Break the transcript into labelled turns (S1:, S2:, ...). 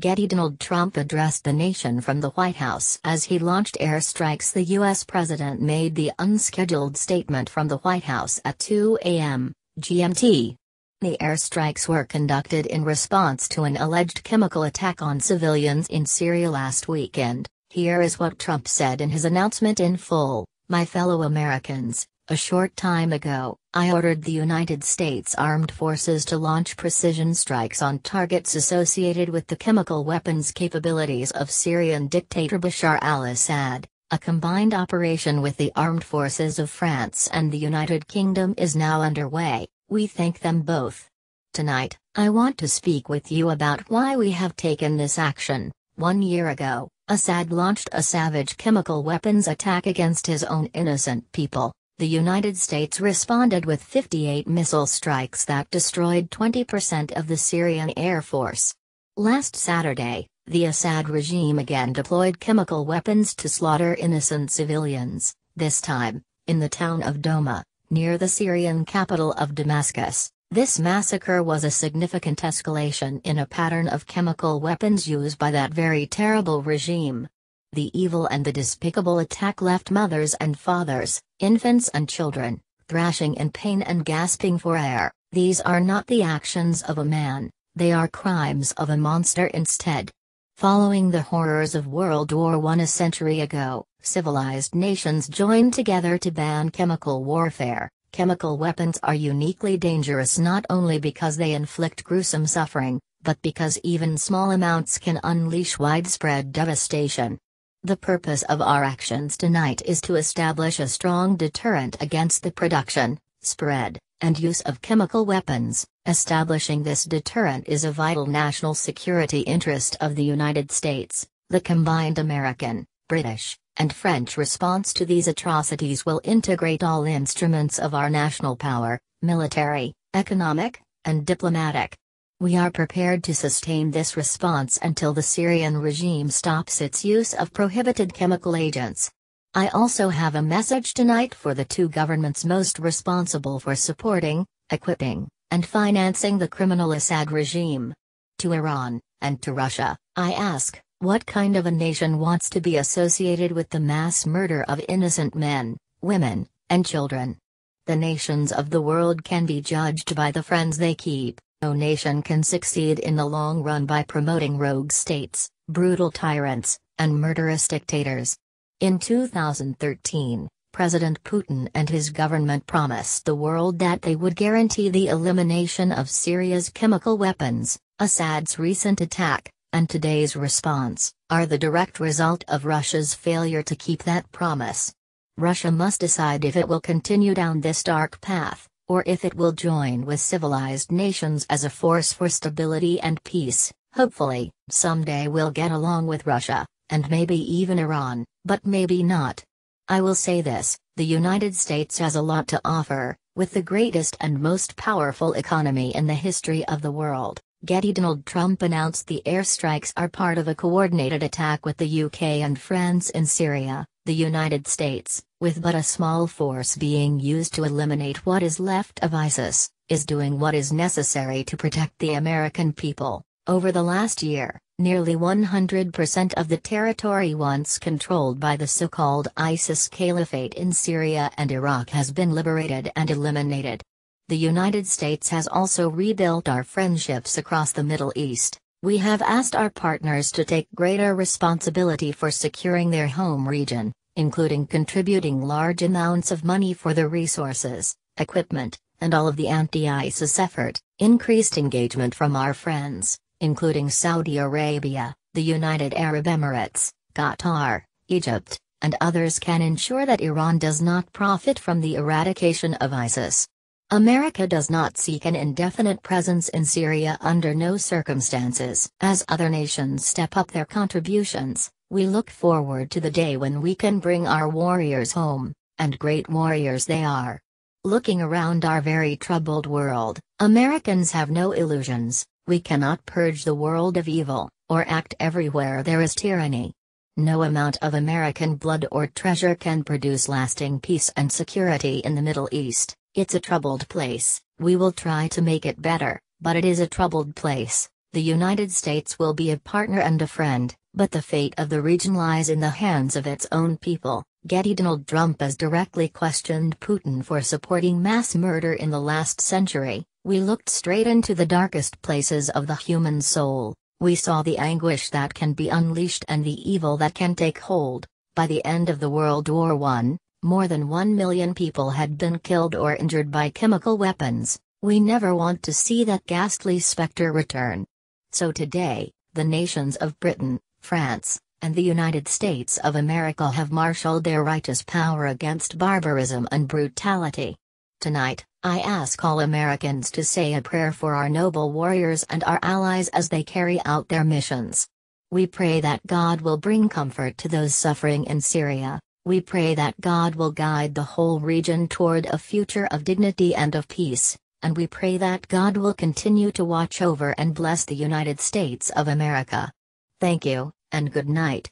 S1: Getty. Donald Trump addressed the nation from the White House as he launched airstrikes. The U.S. president made the unscheduled statement from the White House at 2 a.m. GMT. The airstrikes were conducted in response to an alleged chemical attack on civilians in Syria last weekend. Here is what Trump said in his announcement in full. My fellow Americans, a short time ago, I ordered the United States Armed Forces to launch precision strikes on targets associated with the chemical weapons capabilities of Syrian dictator Bashar al-Assad. A combined operation with the armed forces of France and the United Kingdom is now underway. We thank them both. Tonight, I want to speak with you about why we have taken this action. 1 year ago, Assad launched a savage chemical weapons attack against his own innocent people. The United States responded with 58 missile strikes that destroyed 20% of the Syrian Air Force. Last Saturday, the Assad regime again deployed chemical weapons to slaughter innocent civilians, this time, in the town of Douma, near the Syrian capital of Damascus. This massacre was a significant escalation in a pattern of chemical weapons used by that very terrible regime. The evil and the despicable attack left mothers and fathers, infants and children, thrashing in pain and gasping for air. These are not the actions of a man, they are crimes of a monster instead. Following the horrors of World War I a century ago, civilized nations joined together to ban chemical warfare. Chemical weapons are uniquely dangerous not only because they inflict gruesome suffering, but because even small amounts can unleash widespread devastation. The purpose of our actions tonight is to establish a strong deterrent against the production, spread, and use of chemical weapons. Establishing this deterrent is a vital national security interest of the United States. The combined American, British, and French response to these atrocities will integrate all instruments of our national power, military, economic, and diplomatic. We are prepared to sustain this response until the Syrian regime stops its use of prohibited chemical agents. I also have a message tonight for the two governments most responsible for supporting, equipping, and financing the criminal Assad regime. To Iran, and to Russia, I ask, what kind of a nation wants to be associated with the mass murder of innocent men, women, and children? The nations of the world can be judged by the friends they keep. No nation can succeed in the long run by promoting rogue states, brutal tyrants, and murderous dictators. In 2013, President Putin and his government promised the world that they would guarantee the elimination of Syria's chemical weapons. Assad's recent attack, and today's response, are the direct result of Russia's failure to keep that promise. Russia must decide if it will continue down this dark path, or if it will join with civilized nations as a force for stability and peace. Hopefully, someday we'll get along with Russia, and maybe even Iran, but maybe not. I will say this, the United States has a lot to offer, with the greatest and most powerful economy in the history of the world. Getty. Donald Trump announced the airstrikes are part of a coordinated attack with the UK and France in Syria. The United States, with but a small force being used to eliminate what is left of ISIS, is doing what is necessary to protect the American people. Over the last year, nearly 100% of the territory once controlled by the so-called ISIS Caliphate in Syria and Iraq has been liberated and eliminated. The United States has also rebuilt our friendships across the Middle East. We have asked our partners to take greater responsibility for securing their home region, including contributing large amounts of money for the resources, equipment, and all of the anti-ISIS effort. Increased engagement from our friends, including Saudi Arabia, the United Arab Emirates, Qatar, Egypt, and others can ensure that Iran does not profit from the eradication of ISIS. America does not seek an indefinite presence in Syria under no circumstances. As other nations step up their contributions, we look forward to the day when we can bring our warriors home, and great warriors they are. Looking around our very troubled world, Americans have no illusions. We cannot purge the world of evil, or act everywhere there is tyranny. No amount of American blood or treasure can produce lasting peace and security in the Middle East. It's a troubled place. We will try to make it better, but it is a troubled place. The United States will be a partner and a friend, but the fate of the region lies in the hands of its own people. Getty. Donald Trump has directly questioned Putin for supporting mass murder in the last century. We looked straight into the darkest places of the human soul. We saw the anguish that can be unleashed and the evil that can take hold. By the end of the World War I, more than 1 million people had been killed or injured by chemical weapons. We never want to see that ghastly specter return. So today, the nations of Britain, France, and the United States of America have marshaled their righteous power against barbarism and brutality. Tonight, I ask all Americans to say a prayer for our noble warriors and our allies as they carry out their missions. We pray that God will bring comfort to those suffering in Syria. We pray that God will guide the whole region toward a future of dignity and of peace, and we pray that God will continue to watch over and bless the United States of America. Thank you, and good night.